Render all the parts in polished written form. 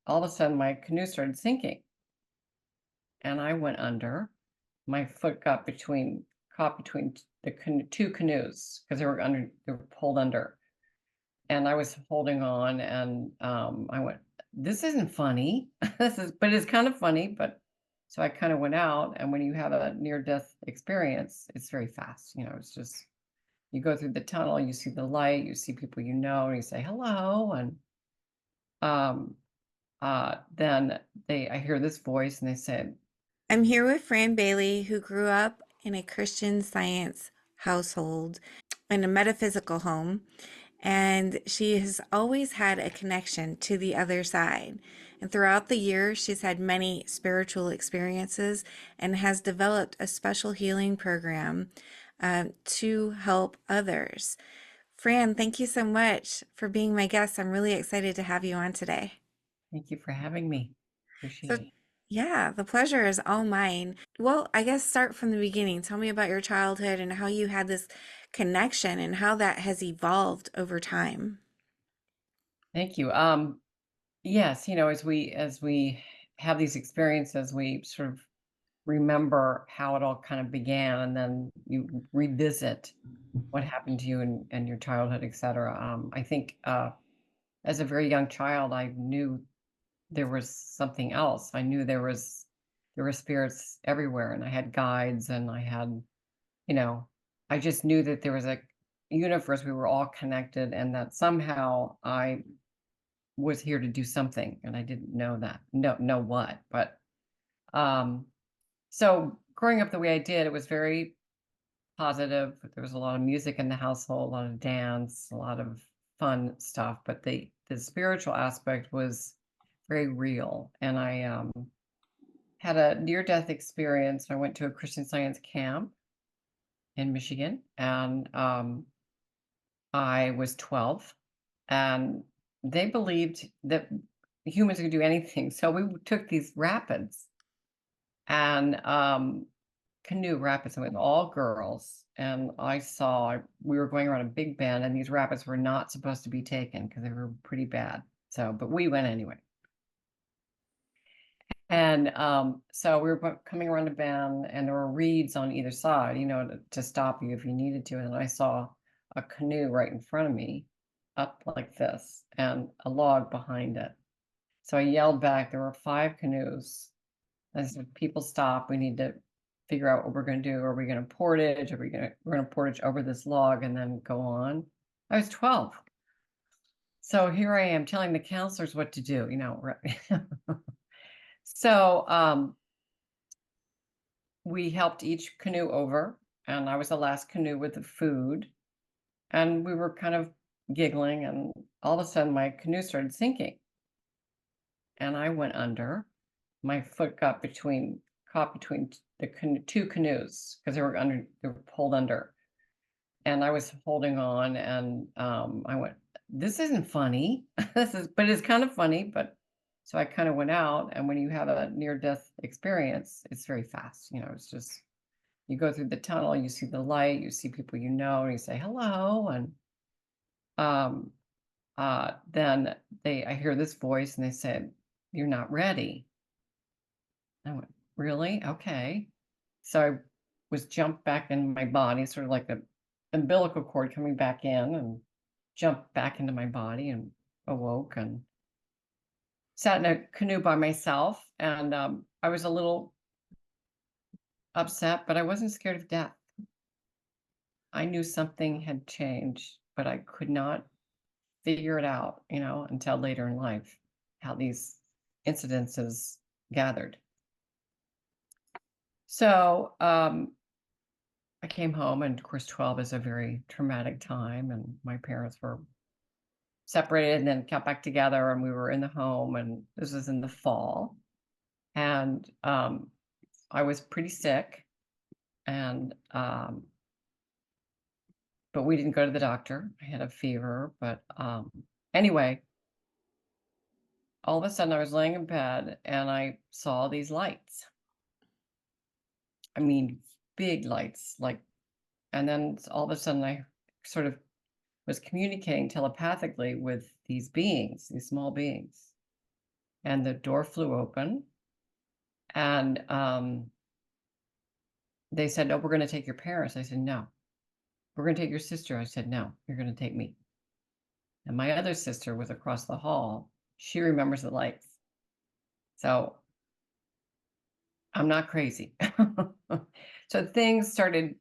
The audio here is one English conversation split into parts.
all of a sudden my canoe started sinking and I went under. My foot got caught between two canoes because they were pulled under. And I was holding on and I went, this isn't funny. But it's kind of funny. But so I kind of went out. And when you have a near death experience, it's very fast. It's just, you go through the tunnel, you see the light, you see people and you say hello. And um, then I hear this voice and they said, I'm here with Fran Bailey, who grew up in a Christian Science household in a metaphysical home, and she has always had a connection to the other side. And throughout the years, she's had many spiritual experiences and has developed a special healing program to help others. Fran, thank you so much for being my guest. I'm really excited to have you on today. thank you for having me. So, Appreciate it. yeah, the pleasure is all mine. Well, I guess start from the beginning. Tell me about your childhood and how you had this connection and how that has evolved over time. Thank you. Yes, as we have these experiences, we sort of remember how it all kind of began, and then you revisit what happened to you in your childhood, etc. I think as a very young child, I knew there was something else. I knew there were spirits everywhere, and I had guides, and you know, I just knew that there was a universe. We were all connected, and that somehow I was here to do something, and I didn't know what. But um, so growing up the way I did, it was very positive. There was a lot of music in the household, a lot of dance, a lot of fun stuff. But the spiritual aspect was very real, and I had a near death experience. I went to a Christian Science camp in Michigan, and I was 12, and they believed that humans could do anything. So we took these rapids and canoe rapids with all girls. And we were going around a big bend, and these rapids were not supposed to be taken because they were pretty bad. So, but we went anyway. And so we were coming around a bend, and there were reeds on either side, to stop you if you needed to. And I saw a canoe right in front of me, up like this, and a log behind it. So I yelled back. There were 5 canoes. I said, "People, stop! We need to figure out what we're going to do. Are we going to portage? We're going to portage over this log and then go on?" I was 12. So here I am telling the counselors what to do. Right? So we helped each canoe over, and I was the last canoe with the food, and we were kind of giggling, and all of a sudden my canoe started sinking, and I went under. My foot caught between two canoes because they were pulled under, and I was holding on, and I went, this isn't funny. But it's kind of funny. But so I kind of went out, and when you have a near death experience, it's very fast. It's just, you go through the tunnel, you see the light, you see people and you say hello. And um, then I hear this voice, and they said, "You're not ready." I went, really? Okay. So I was jumped back in my body, sort of like the umbilical cord coming back in, and jumped back into my body and awoke and sat in a canoe by myself. And I was a little upset, but I wasn't scared of death. I knew something had changed, but I could not figure it out, until later in life, how these incidences gathered. So I came home, and of course, 12 is a very traumatic time, and my parents were separated and then got back together, and we were in the home, and this was in the fall. And I was pretty sick, and but we didn't go to the doctor. I had a fever, but anyway, all of a sudden I was laying in bed, and I saw these lights. I mean, big lights, like, and then all of a sudden I sort of was communicating telepathically with these beings, these small beings. and the door flew open, and they said, "Oh, we're going to take your parents." I said, "No." "We're going to take your sister." I said, "No, you're going to take me." And my other sister was across the hall. She remembers the lights. So I'm not crazy. So things started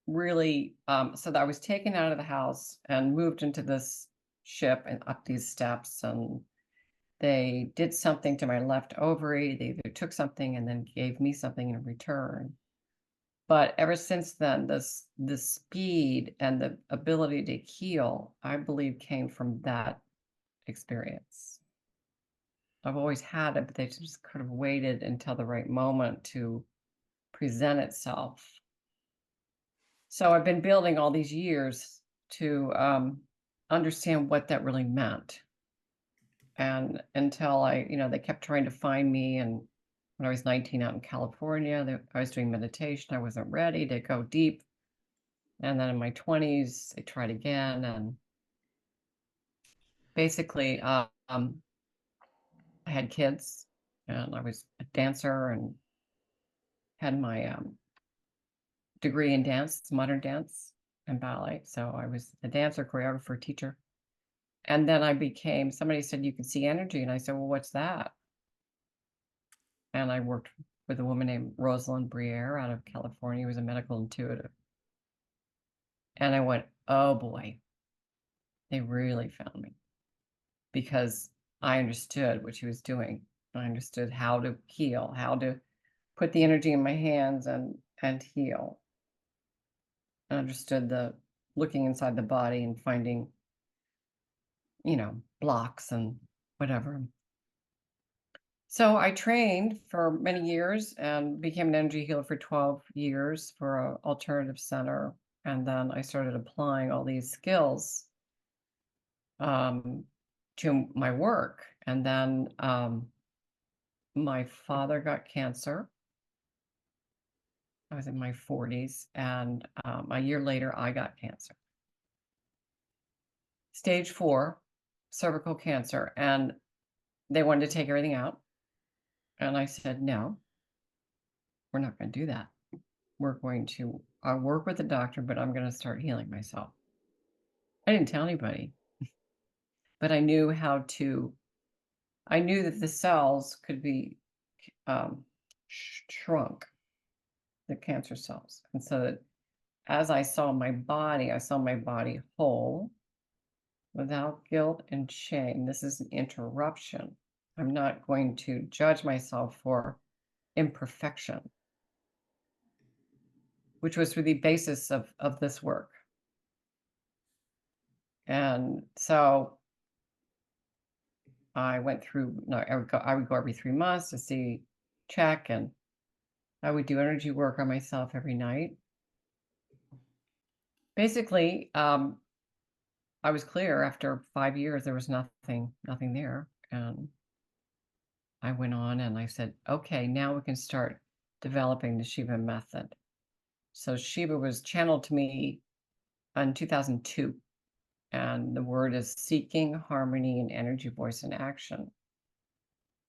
really, so that I was taken out of the house and moved into this ship and up these steps, and they did something to my left ovary. They either took something and then gave me something in return. But ever since then, the speed and the ability to heal, I believe, came from that experience. I've always had it, but they just could have waited until the right moment to present itself. So I've been building all these years to understand what that really meant. And until they kept trying to find me. And when I was 19 out in California, I was doing meditation. I wasn't ready to go deep. And then in my 20s, I tried again. And basically, I had kids, and I was a dancer and had my degree in dance, modern dance and ballet. So I was a dancer, choreographer, teacher. And then somebody said, "You can see energy." And I said, "Well, what's that?" And I worked with a woman named Rosalind Briere out of California, who was a medical intuitive. And I went, "Oh boy, they really found me," because I understood what she was doing. I understood how to heal, how to put the energy in my hands and heal. I understood the looking inside the body and finding, blocks and whatever. So I trained for many years and became an energy healer for 12 years for an alternative center. And then I started applying all these skills to my work. And then my father got cancer. I was in my 40s, and a year later, I got cancer. Stage 4, cervical cancer. And they wanted to take everything out. And I said, "No, we're not going to do that. We're going to work with the doctor, but I'm going to start healing myself." I didn't tell anybody, but I knew I knew that the cells could be shrunk, the cancer cells. And so that as I saw my body whole, without guilt and shame. This is an interruption. I'm not going to judge myself for imperfection, which was really the basis of this work. And so I went through, no, I would go every 3 months to check, and I would do energy work on myself every night. Basically, I was clear after 5 years. There was nothing there. And I went on and I said, "Okay, now we can start developing the Shiva method." So Shiva was channeled to me in 2002. And the word is seeking harmony and energy, voice, and action.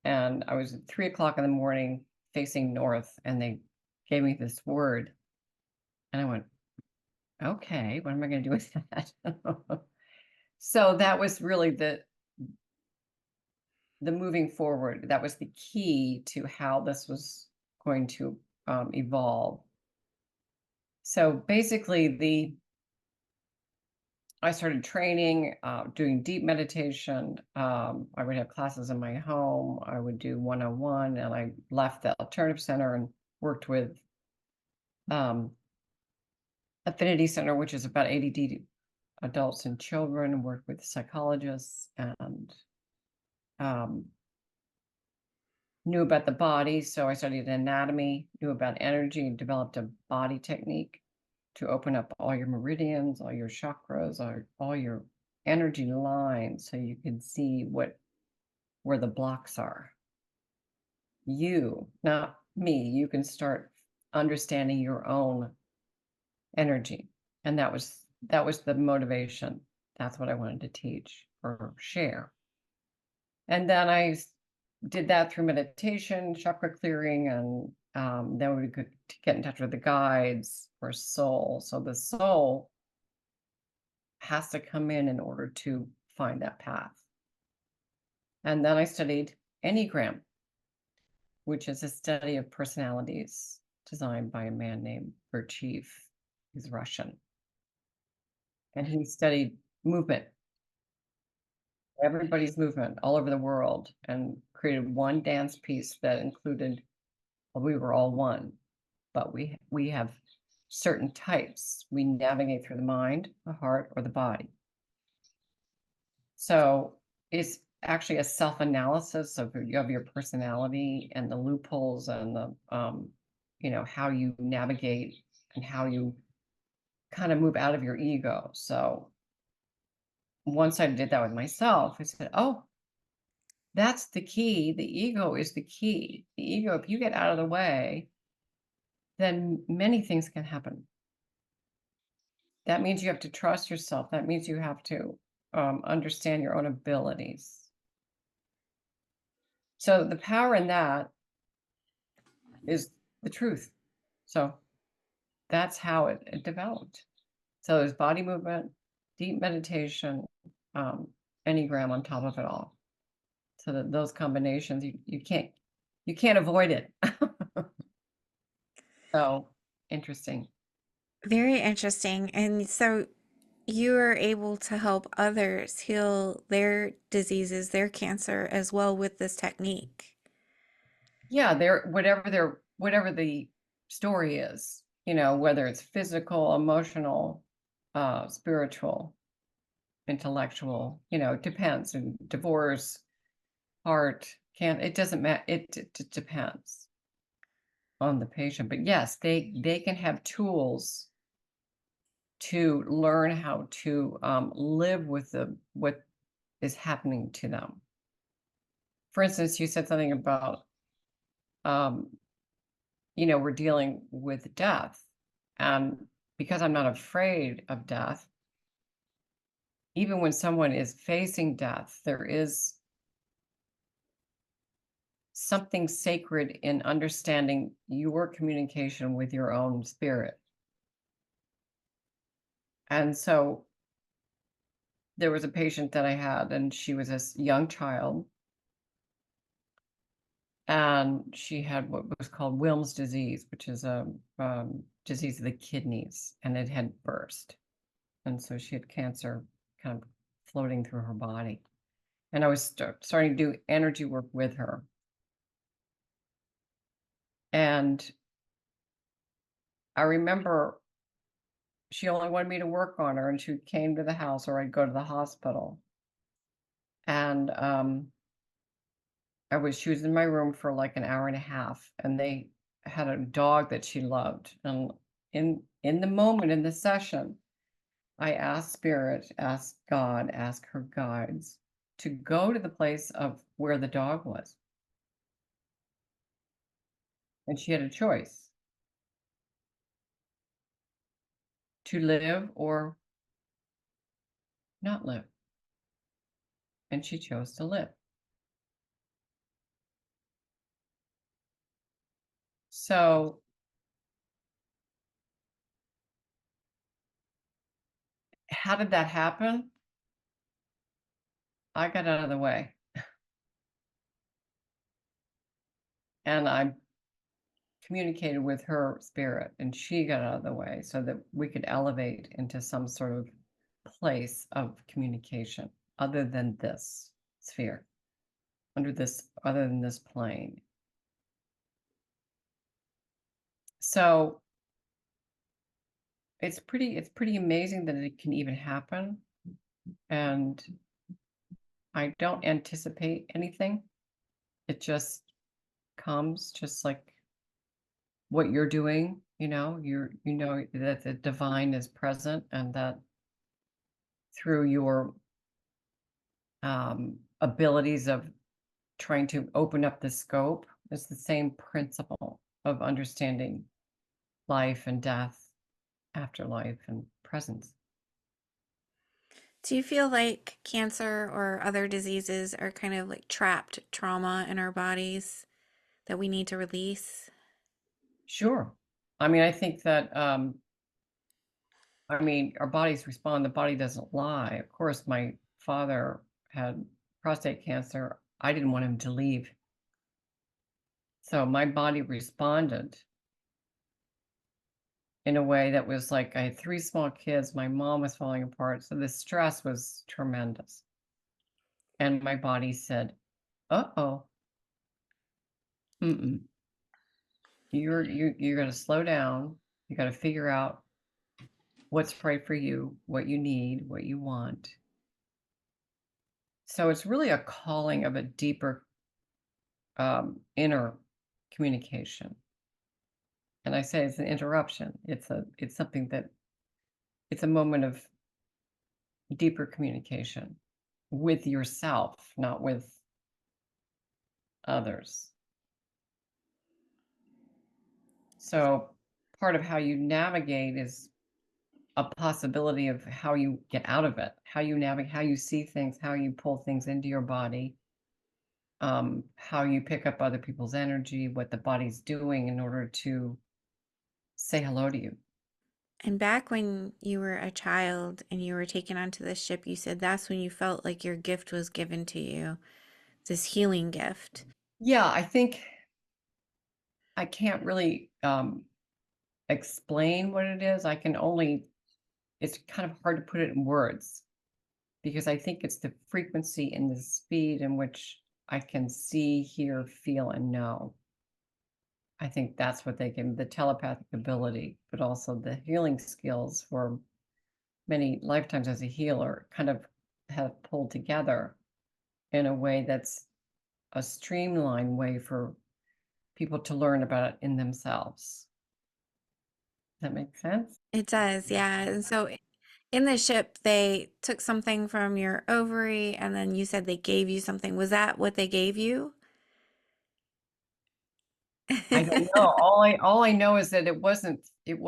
And I was at 3 o'clock in the morning facing north, and they gave me this word. And I went, "Okay, what am I going to do with that?" So that was really the moving forward. That was the key to how this was going to evolve. So basically, I started training, doing deep meditation. I would have classes in my home. I would do 101, and I left the alternative center and worked with Affinity Center, which is about ADD adults and children, worked with psychologists, and knew about the body. So I studied anatomy, knew about energy, and developed a body technique to open up all your meridians, all your chakras, all your energy lines, so you can see where the blocks are. You, not me, you can start understanding your own energy. And that was the motivation. That's what I wanted to teach or share. And then I did that through meditation, chakra clearing, and then we could get in touch with the guides or soul. So the soul has to come in order to find that path. And then I studied Enneagram, which is a study of personalities designed by a man named Gurdjieff. He's Russian. And he studied movement, everybody's movement all over the world, and created one dance piece that included, well, we were all one, but we have certain types. We navigate through the mind, the heart, or the body. So it's actually a self-analysis of your personality and the loopholes and the how you navigate and how you kind of move out of your ego. So once I did that with myself, I said, oh, that's the key. The ego is the key. The ego, if you get out of the way, then many things can happen. That means you have to trust yourself. That means you have to understand your own abilities. So the power in that is the truth. So that's how it developed. So there's body movement, deep meditation, Enneagram on top of it all. So that those combinations, you can't avoid it. So interesting. Very interesting. And so you are able to help others heal their diseases, their cancer as well with this technique. Yeah, whatever the story is, whether it's physical, emotional, spiritual, intellectual, it depends. And divorce, heart, can't, it doesn't matter. It depends on the patient. But yes, they can have tools to learn how to live with what is happening to them. For instance, you said something about um, we're dealing with death. And because I'm not afraid of death, even when someone is facing death, there is something sacred in understanding your communication with your own spirit. And so there was a patient that I had, and she was a young child, and she had what was called Wilms disease, which is a disease of the kidneys, and it had burst. And so she had cancer kind of floating through her body. And I was starting to do energy work with her. And I remember she only wanted me to work on her, and she came to the house, or I'd go to the hospital. And she was in my room for like an hour and a half, and they had a dog that she loved. And in the moment, in the session, I asked Spirit, asked God, asked her guides to go to the place of where the dog was. And she had a choice to live or not live. And she chose to live. So how did that happen? I got out of the way. And I communicated with her spirit, and she got out of the way so that we could elevate into some sort of place of communication other than this sphere, other than this plane. So it's pretty amazing that it can even happen. And I don't anticipate anything. It just comes, just like what you're doing, you know that the divine is present, and that through your abilities of trying to open up the scope, is the same principle of understanding life and death, afterlife and presence. Do you feel like cancer or other diseases are kind of like trapped trauma in our bodies that we need to release? Sure. I mean, I think that I mean, our bodies respond, the body doesn't lie. Of course, my father had prostate cancer. I didn't want him to leave. So my body responded in a way that was like I had three small kids, my mom was falling apart, so the stress was tremendous. And my body said, "Uh-oh, mm-mm. You're gonna slow down. You gotta figure out what's right for you, what you need, what you want." So it's really a calling of a deeper inner communication. And I say it's an interruption. It's something that it's a moment of deeper communication with yourself, not with others. So part of how you navigate is a possibility of how you get out of it, how you navigate, how you see things, how you pull things into your body, how you pick up other people's energy, what the body's doing in order to say hello to you. And back when you were a child and you were taken onto this ship, you said that's when you felt like your gift was given to you, this healing gift. Yeah, I think I can't really explain what it is. I can only, it's kind of hard to put it in words because I think it's the frequency and the speed in which I can see, hear, feel, and know. I think that's what they can, the telepathic ability, but also the healing skills for many lifetimes as a healer kind of have pulled together in a way that's a streamlined way for people to learn about it in themselves. Does that make sense? It does, yeah. And so in the ship, they took something from your ovary and then you said they gave you something. Was that what they gave you? I don't know. All I know is that it wasn't I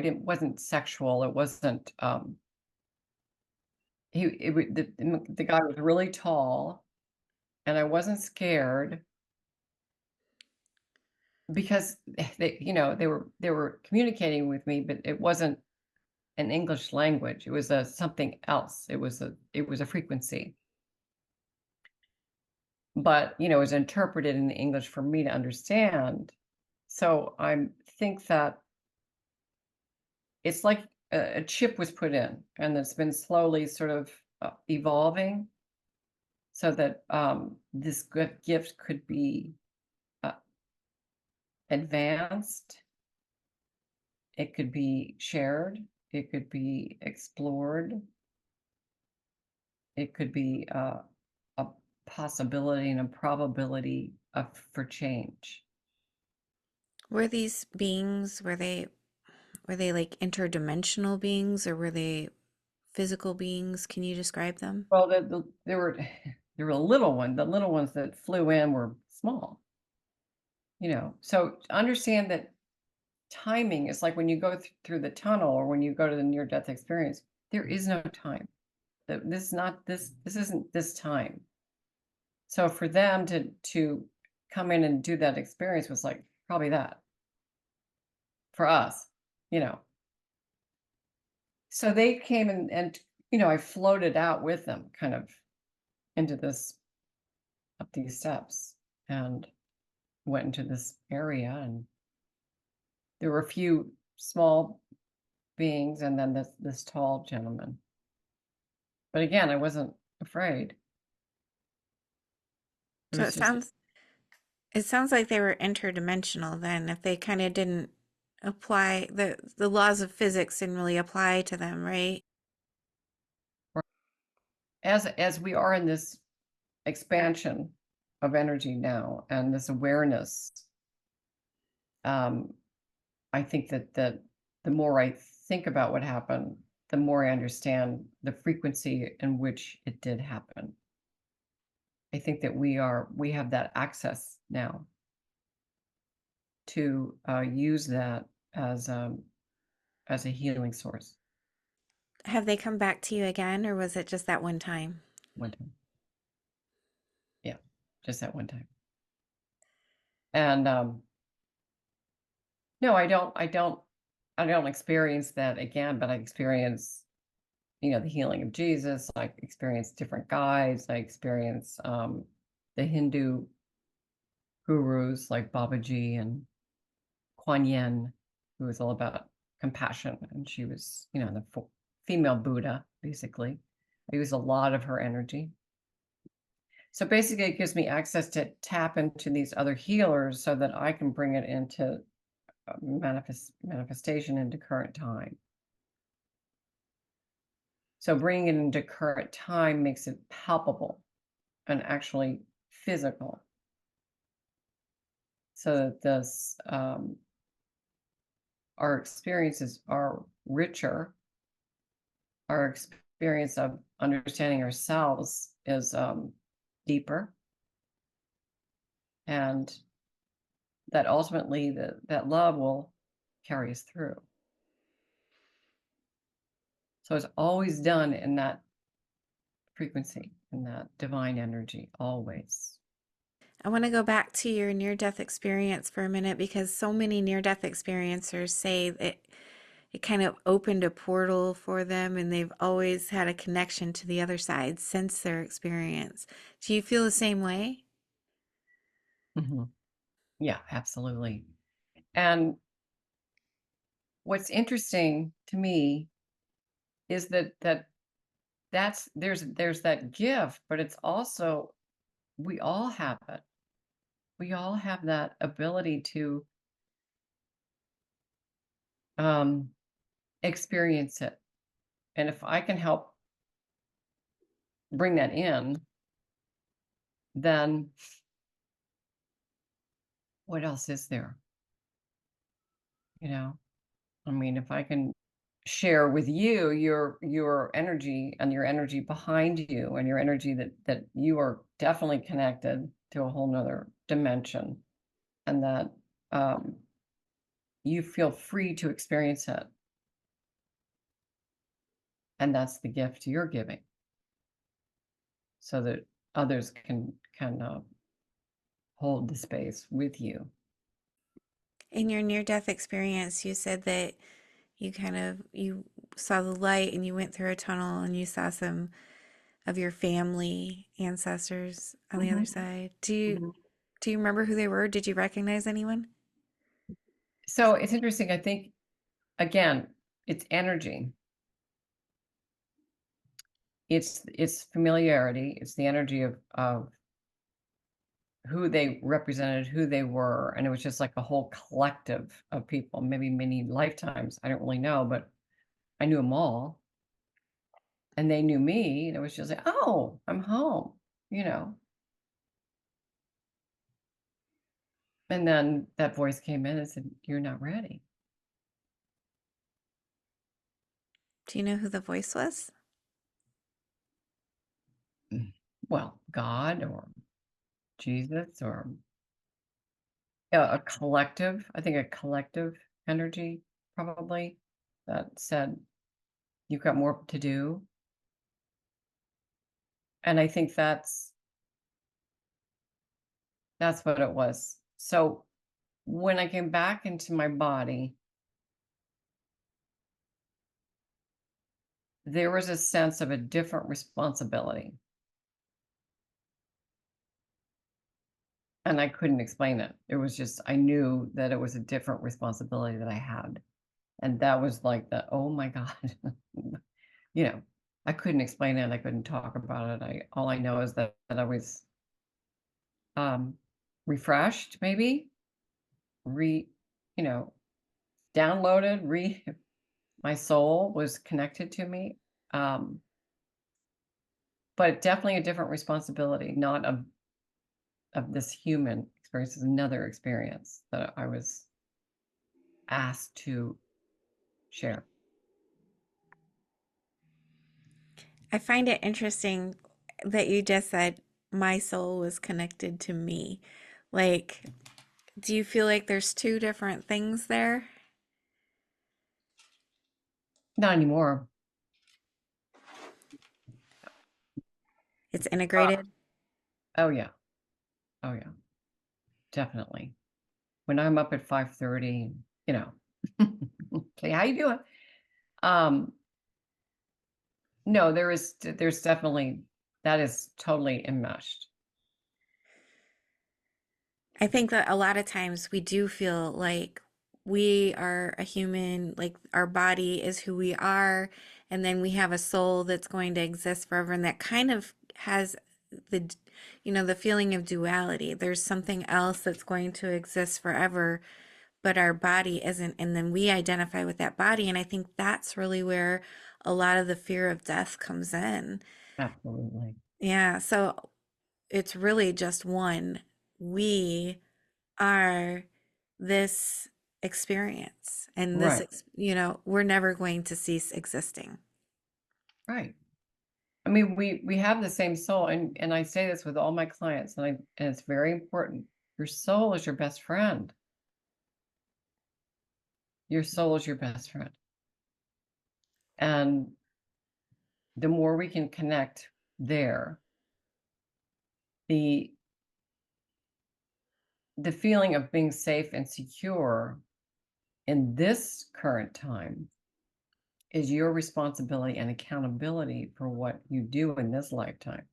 didn't wasn't sexual. It wasn't the guy was really tall and I wasn't scared because they were communicating with me, but it wasn't an English language. It was a something else. It was a frequency. But it was interpreted in English for me to understand. So I think that it's like a chip was put in, and it's been slowly sort of evolving so that this good gift could be uh, advanced, it could be shared, it could be explored, it could be a possibility and a probability for change. Were these beings, were they like interdimensional beings or were they physical beings? Can you describe them? Well, there were there were little ones. The little ones that flew in were small. So understand that timing is like when you go through the tunnel or when you go to the near death experience, there is no time. This is not this isn't this time. So for them to come in and do that experience was like probably that for us, you know. So they came and I floated out with them kind of into this up these steps and went into this area, and there were a few small beings and then this tall gentleman. But again, I wasn't afraid. It So was just it sounds like they were interdimensional then if they kind of didn't apply the laws of physics didn't really apply to them, right? as we are in this expansion of energy now and this awareness. um, I think that the more I think about what happened, the more I understand the frequency in which it did happen. I think that we have that access now to use that as a healing source. Have they come back to you again, or was it just that one time? one time. Yeah, just that one time. And no, I don't experience that again, but I experience, the healing of Jesus. I experience different guides. I experience the Hindu gurus like Babaji and Kuan Yin, who was all about compassion, and she was, the female Buddha, basically. I use a lot of her energy. So basically, it gives me access to tap into these other healers so that I can bring it into manifestation into current time. So bringing it into current time makes it palpable and actually physical, so that our experiences are richer. Our experience of understanding ourselves is deeper, and that ultimately that love will carry us through. So it's always done in that frequency, in that divine energy, always. I want to go back to your near death experience for a minute because so many near death experiencers say that it kind of opened a portal for them and they've always had a connection to the other side since their experience. Do you feel the same way? Mhm. Yeah, absolutely. And what's interesting to me is there's that gift, but it's also, we all have it. We all have that ability to um, experience it. And if I can help bring that in, then what else is there? You know, I mean, if I can share with you your energy and your energy behind you and your energy that you are definitely connected to a whole nother dimension, and that um, you feel free to experience it, and that's the gift you're giving, so that others can hold the space with you. In your near death experience, you said that you saw the light and you went through a tunnel and you saw some of your family ancestors on the other Mhm, side. Do you remember who they were? Did you recognize anyone? So it's interesting. I think, again, it's energy. It's familiarity. It's the energy of who they represented, who they were, and it was just like a whole collective of people, maybe many lifetimes. I don't really know, but I knew them all, and they knew me, and it was just like, oh, I'm home, you know. And then that voice came in and said, "You're not ready." Do you know who the voice was? Well, God or Jesus or a collective, I think a collective energy probably, that said, "You've got more to do." And I think that's what it was. So when I came back into my body, there was a sense of a different responsibility, and I couldn't explain it. It was just, I knew that it was a different responsibility that I had. And that was like the, oh my God. You know, I couldn't explain it. I couldn't talk about it. All I know is that I was um refreshed, maybe, re, you know, downloaded, my soul was connected to me. Um, but definitely a different responsibility, not of this human experience, is another experience that I was asked to share. I find it interesting that you just said my soul was connected to me. Like, do you feel like there's two different things there? Not anymore. It's Uh, integrated. oh yeah. Oh yeah. Definitely. When I'm up at 5:30, you know, okay, how you doing? Um, no, there's definitely that is totally enmeshed. I think that a lot of times we do feel like we are a human, like our body is who we are, and then we have a soul that's going to exist forever, and that kind of has the, the feeling of duality. There's something else that's going to exist forever, but our body isn't, and then we identify with that body, and I think that's really where a lot of the fear of death comes in. Absolutely. Yeah, so it's really just one. We are this experience, and Right. we're never going to cease existing. Right. I mean, we have the same soul, and I say this with all my clients, and it's very important. Your soul is your best friend. Your soul is your best friend. And the more we can connect there, the the feeling of being safe and secure in this current time is your responsibility and accountability for what you do in this lifetime.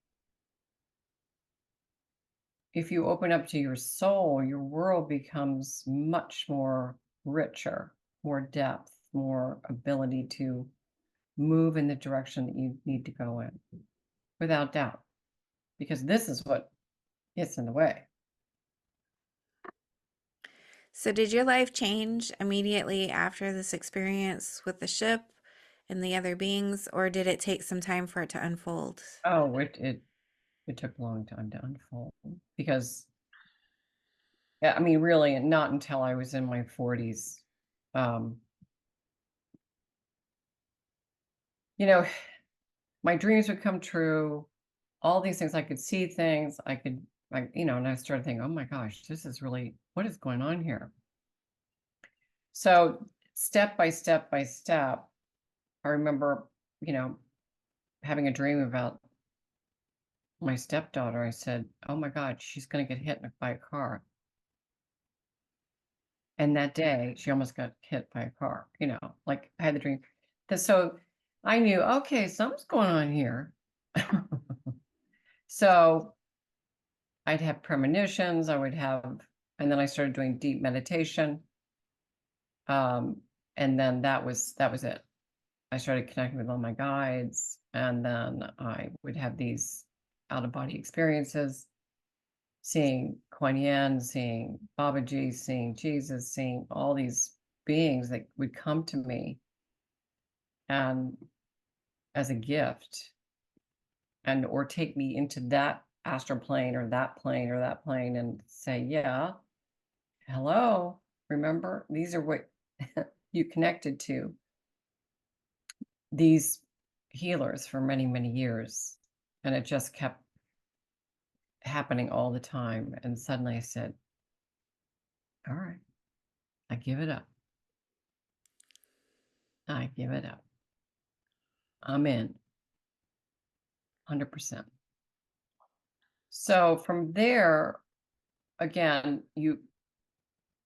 If you open up to your soul, your world becomes much more richer, more depth, more ability to move in the direction that you need to go in, without doubt, because this is what gets in the way. So, did your life change immediately after this experience with the ship and the other beings, or did it take some time for it to unfold? Oh, it took a long time to unfold because, yeah, I mean, really, not until I was in my 40s. Um, you know, my dreams would come true, all these things. I could see things, and I started thinking, oh my gosh, this is really, what is going on here? So step by step by step, I remember, you know, having a dream about my stepdaughter. I said, oh my God, she's going to get hit by a car. And that day she almost got hit by a car, like I had the dream. So I knew, okay, something's going on here. So I'd have premonitions, and then I started doing deep meditation. And then that was it. I started connecting with all my guides, and then I would have these out of body experiences, seeing Kuan Yin, seeing Babaji, seeing Jesus, seeing all these beings that would come to me and as a gift, and or take me into that astral plane or that plane or that plane and say, yeah, hello, remember, these are what you connected to, these healers for many, many years. And it just kept happening all the time. And suddenly I said, all right, I give it up. I give it up. I'm in 100%. So from there, again,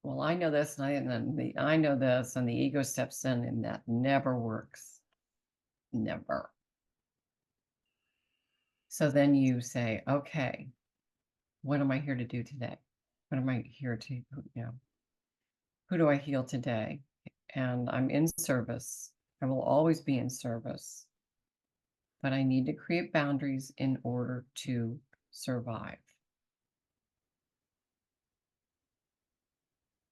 well, I know this, and then I know this, and the ego steps in, and that never works. Never. So then you say, okay, what am I here to do today? What am I here to, who do I heal today? And I'm in service. I will always be in service, but I need to create boundaries in order to survive.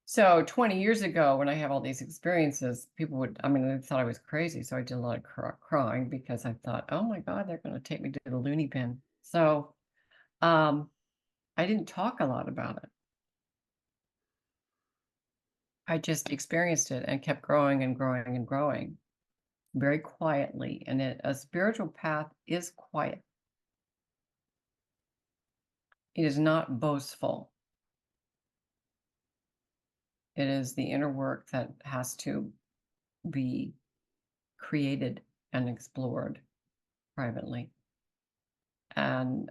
So 20 years ago, when I have all these experiences, they thought I was crazy. So I did a lot of crying because I thought, oh my God, they're going to take me to the loony bin. So I didn't talk a lot about it. I just experienced it and kept growing and growing and growing very quietly. And a spiritual path is quiet. It is not boastful. It is the inner work that has to be created and explored privately. And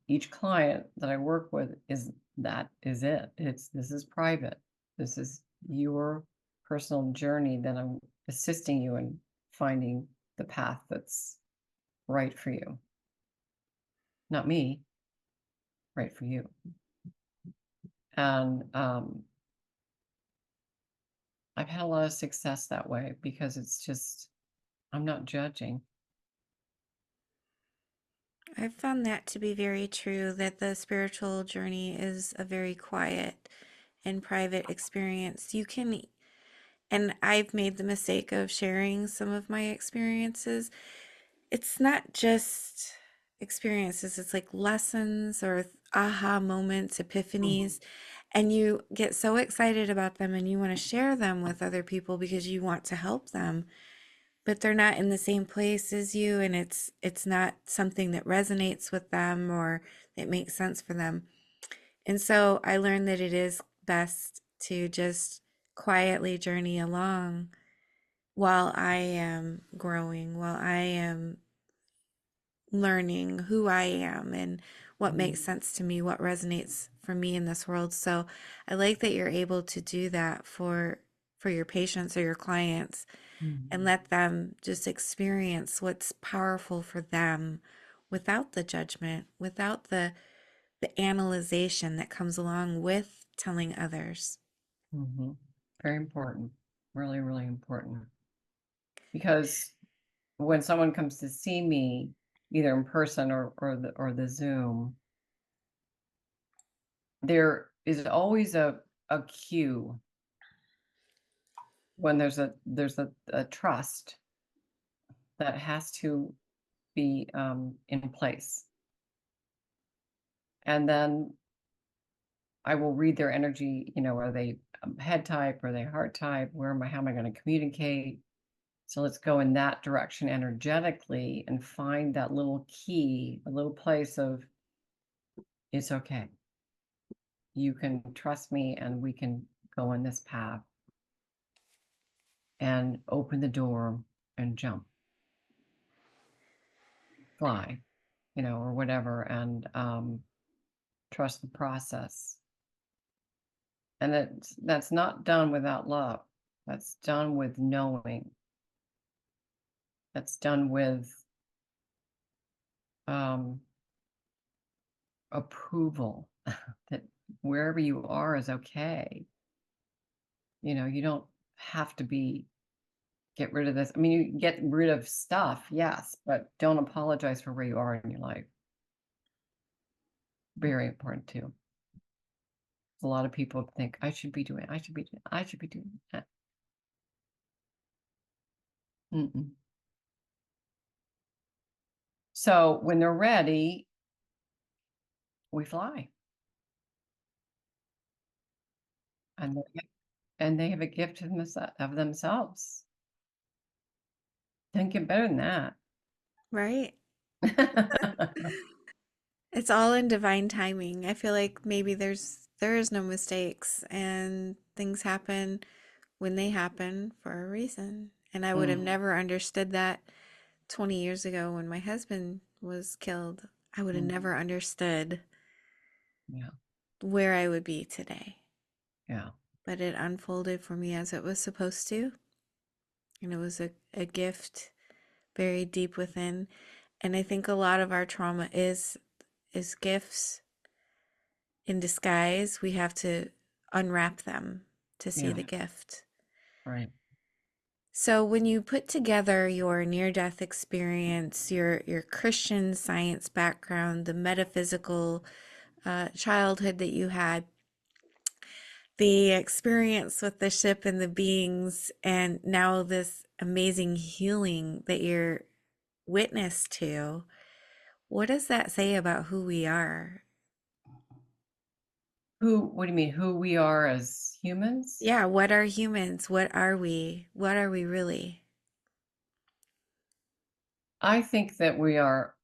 each client that I work with is it. This is private. This is your personal journey that I'm assisting you in finding the path that's right for you. Not me, right for you. And I've had a lot of success that way because it's just, I'm not judging. I've found that to be very true, that the spiritual journey is a very quiet and private experience. You can, and I've made the mistake of sharing some of my experiences. It's not just experiences, it's like lessons or aha moments, epiphanies. And you get so excited about them and you want to share them with other people because you want to help them, but they're not in the same place as you, and it's not something that resonates with them or that makes sense for them. And so I learned that it is best to just quietly journey along while I am growing, while I am learning who I am and what makes sense to me, what resonates for me in this world. So I like that you're able to do that for your patients or your clients, and let them just experience what's powerful for them without the judgment, without the analyzation that comes along with telling others. Mm-hmm. Very important. Really, really important. Because when someone comes to see me, either in person or the Zoom, there is always a cue when there's a trust that has to be in place. And then I will read their energy, are they head type, are they heart type, how am I going to communicate? So let's go in that direction energetically and find that little key, a little place of, it's okay. You can trust me and we can go in this path and open the door and jump, fly, or whatever, and trust the process. And that's not done without love. That's done with knowing. That's done with approval that wherever you are is okay. You don't have to get rid of this. I mean, you get rid of stuff, yes, but don't apologize for where you are in your life. Very important too. A lot of people think I should be doing that. Mm-mm. So when they're ready, we fly. And they have a gift of themselves. Don't get better than that. Right? It's all in divine timing. I feel like maybe there is no mistakes, and things happen when they happen for a reason. And I would have Mm, never understood that 20 years ago when my husband was killed. I would have mm, never understood yeah, where I would be today. yeah, But it unfolded for me as it was supposed to. And it was a gift buried deep within. And I think a lot of our trauma is gifts in disguise. We have to unwrap them to see yeah, the gift. right. So when you put together your near-death experience, your Christian Science background, the metaphysical childhood that you had, the experience with the ship and the beings, and now this amazing healing that you're witness to, what does that say about who we are? What do you mean? Who we are as humans? Yeah, what are humans? What are we? What are we really? I think that we are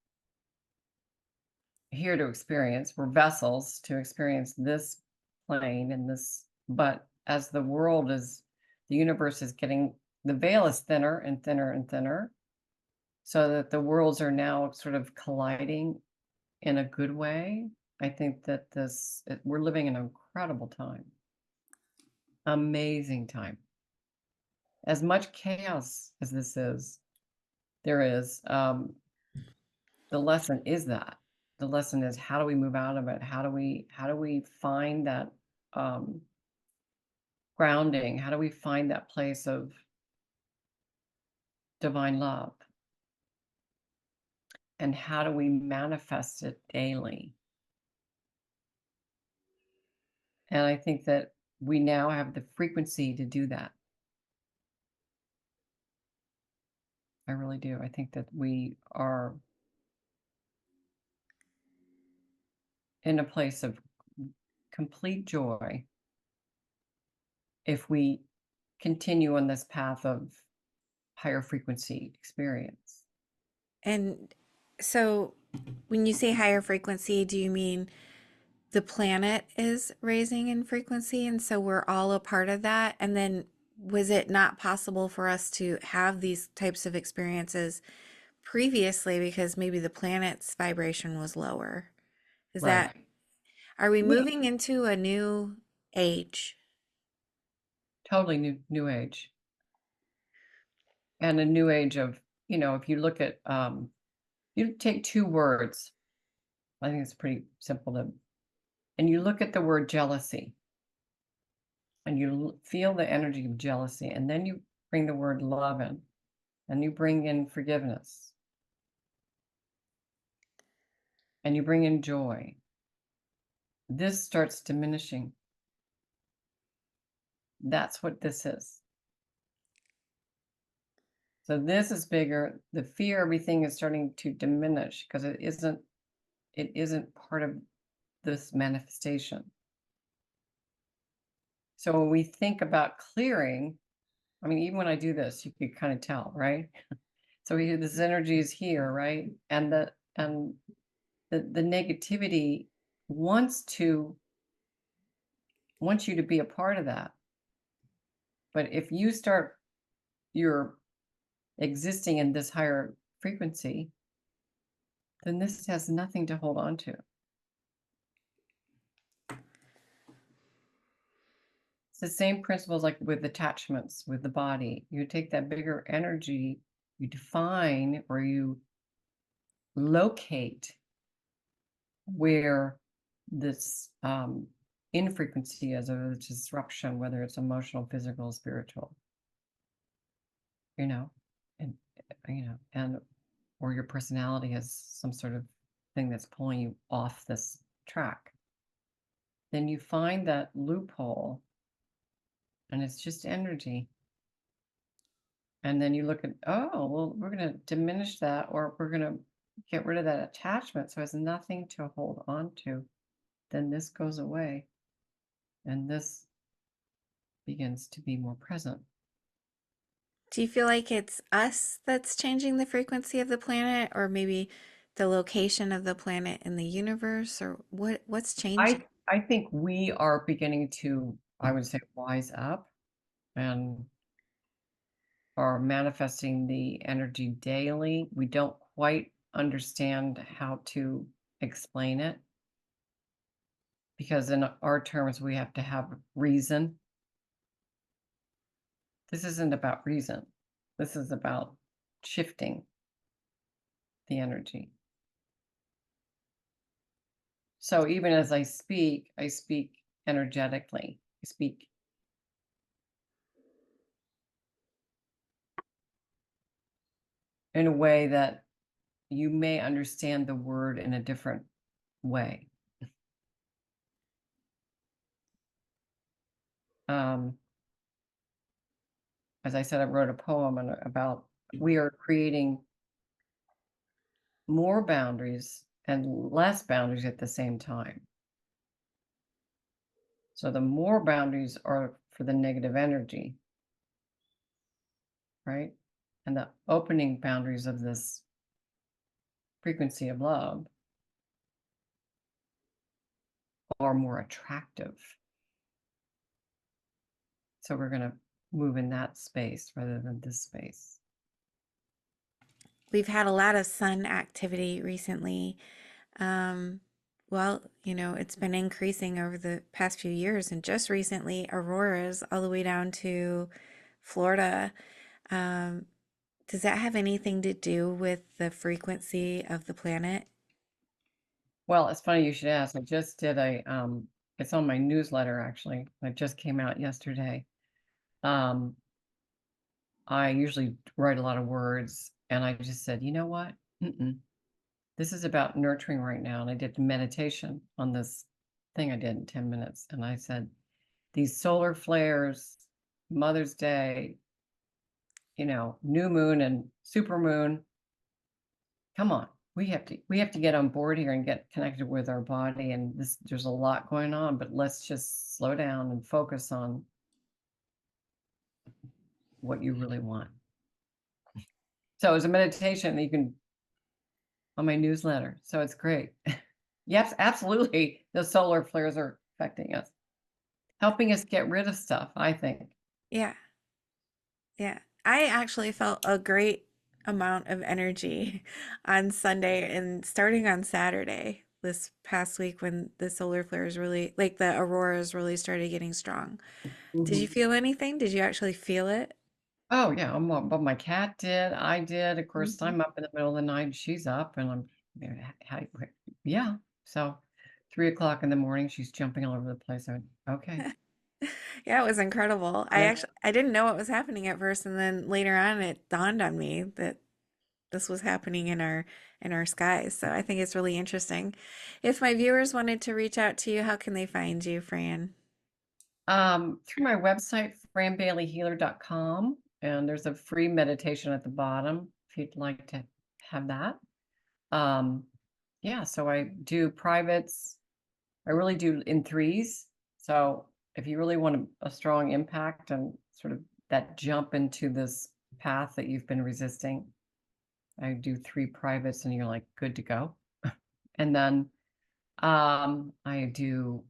here to experience, we're vessels to experience this plane and this, but as the universe is getting, the veil is thinner and thinner and thinner, so that the worlds are now sort of colliding in a good way. I think that we're living in an incredible time, amazing time. As much chaos as there is, the lesson is that. The lesson is, how do we move out of it? How do we find that grounding? How do we find that place of divine love? And how do we manifest it daily? And I think that we now have the frequency to do that. I really do. I think that we are in a place of complete joy if we continue on this path of higher frequency experience. And so when you say higher frequency, do you mean the planet is raising in frequency and so we're all a part of that? And then was it not possible for us to have these types of experiences previously because maybe the planet's vibration was lower? Is Right. that, are we Yeah. moving into a new age? Totally new age. And a new age of, if you look at you take two words, I think it's pretty simple and you look at the word jealousy and you feel the energy of jealousy, and then you bring the word love in, and you bring in forgiveness, and you bring in joy. This starts diminishing. That's what this is. So this is bigger. The fear, everything is starting to diminish because it isn't part of this manifestation. So when we think about clearing, I mean, even when I do this, you can kind of tell, right? So this energy is here, right? And the negativity wants you to be a part of that. But if you start your existing in this higher frequency, then this has nothing to hold on to. It's the same principles like with attachments with the body. You take that bigger energy, you define or you locate where this infrequency is, or the disruption, whether it's emotional, physical, spiritual, and and or your personality has some sort of thing that's pulling you off this track. Then you find that loophole, and it's just energy. And then you look at, oh, well, we're going to diminish that, or we're going to get rid of that attachment so it has nothing to hold on to. Then this goes away, and this begins to be more present. Do you feel like it's us that's changing the frequency of the planet, or maybe the location of the planet in the universe, or what's changing? I think we are beginning to, I would say, wise up and are manifesting the energy daily. We don't quite understand how to explain it because in our terms, we have to have reason. This isn't about reason. This is about shifting the energy. So even as I speak energetically. I speak in a way that you may understand the word in a different way. As I said, I wrote a poem about we are creating more boundaries and less boundaries at the same time. So the more boundaries are for the negative energy, right? And the opening boundaries of this frequency of love are more attractive. So we're going to move in that space rather than this space. We've had a lot of sun activity recently. Um, well, it's been increasing over the past few years, and just recently, auroras all the way down to Florida. Um, does that have anything to do with the frequency of the planet? Well, it's funny you should ask. I just did it's on my newsletter actually. It just came out yesterday. Um, I usually write a lot of words, and I just said, you know what? Mm-mm. This is about nurturing right now. And I did meditation on this thing I did in 10 minutes. And I said, these solar flares, Mother's Day, new moon and super moon, come on. We have to get on board here and get connected with our body. And there's a lot going on, but let's just slow down and focus on what you really want. So it's a meditation that you can on my newsletter. So it's great. Yes, absolutely. The solar flares are affecting us, helping us get rid of stuff, I think. Yeah, yeah. I actually felt a great amount of energy on Sunday and starting on Saturday this past week when the solar flares really, like the auroras really started getting strong. Did you Mhm. feel anything? Did you actually feel it? Oh, yeah, but my cat did, I did, of course, Mhm. I'm up in the middle of the night, she's up, and I'm how yeah, so 3 o'clock in the morning, she's jumping all over the place, I went, "Okay." Yeah, it was incredible. I Yeah. actually I didn't know what was happening at first, and then later on it dawned on me that this was happening in our skies. So I think it's really interesting. If my viewers wanted to reach out to you, how can they find you, Fran? Through my website, franbaileyhealer.com, and there's a free meditation at the bottom if you'd like to have that. Um, yeah, so I do privates. I really do in threes. So if you really want a strong impact and sort of that jump into this path that you've been resisting, I do 3 privates and you're like good to go. And then I do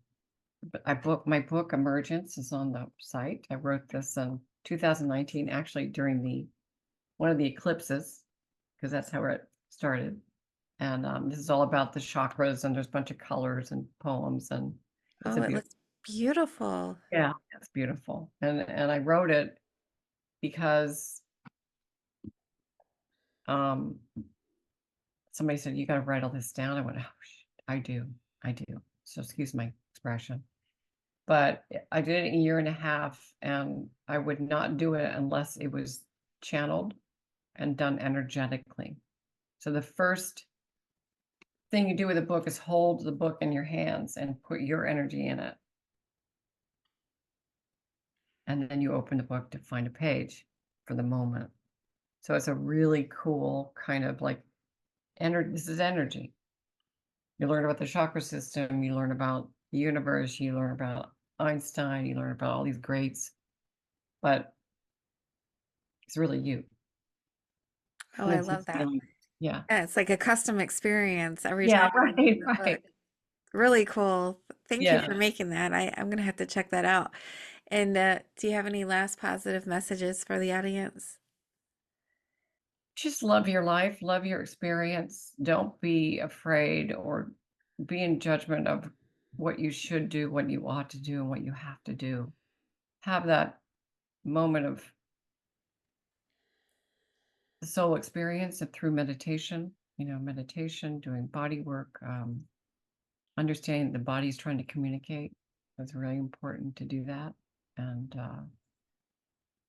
I book my book Emergence is on the site. I wrote this in 2019, actually during the one of the eclipses, because that's how it started. And this is all about the chakras, and there's a bunch of colors and poems, and it's Oh, a it beautiful. looks beautiful. Yeah, it's beautiful. And I wrote it because um somebody said you got to write all this down. I went, oh, I do, I do. So excuse my expression, but I did it in a year and a half, and I would not do it unless it was channeled and done energetically. So the first thing you do with a book is hold the book in your hands and put your energy in it. And then you open the book to find a page for the moment. So it's a really cool kind of like energy. This is energy. You learn about the chakra system, you learn about the universe, you learn about Einstein, you learn about all these greats, but it's really you. Oh, And I it's love this that. feeling. Yeah. Yeah, it's like a custom experience every Yeah, time you right, open the book. right. Really cool. Thank you Yeah. for making that. I'm gonna have to check that out. And do you have any last positive messages for the audience? Just love your life, love your experience. Don't be afraid or be in judgment of what you should do, what you ought to do, and what you have to do. Have that moment of the soul experience and through meditation, meditation, doing body work, understanding the body's trying to communicate. It's really important to do that. And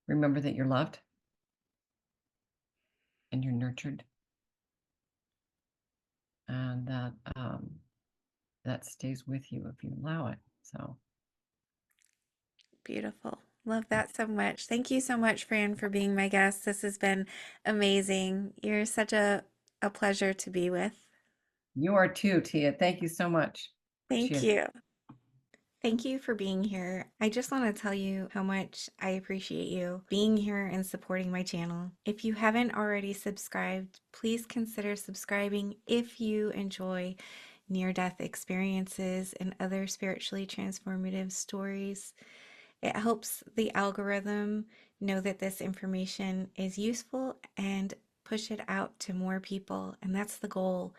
remember that you're loved and you're nurtured, and that that stays with you if you allow it. So Beautiful. Love that so much. Thank you so much, Fran, for being my guest. This has been amazing. You're such a pleasure to be with. you are too, Tia. Thank you so much. Thank Appreciate it. you. Thank you for being here. I just want to tell you how much I appreciate you being here and supporting my channel. If you haven't already subscribed, please consider subscribing if you enjoy near death experiences and other spiritually transformative stories. It helps the algorithm know that this information is useful and push it out to more people. And that's the goal,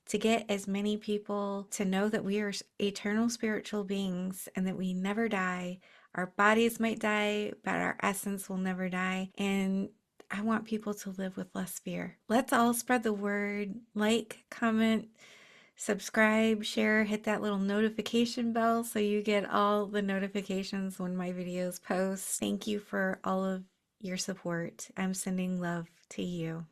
to get as many people to know that we are eternal spiritual beings and that we never die. Our bodies might die, but our essence will never die. And I want people to live with less fear. Let's all spread the word. Like, comment, subscribe, share, hit that little notification bell so you get all the notifications when my videos post. Thank you for all of your support. I'm sending love to you.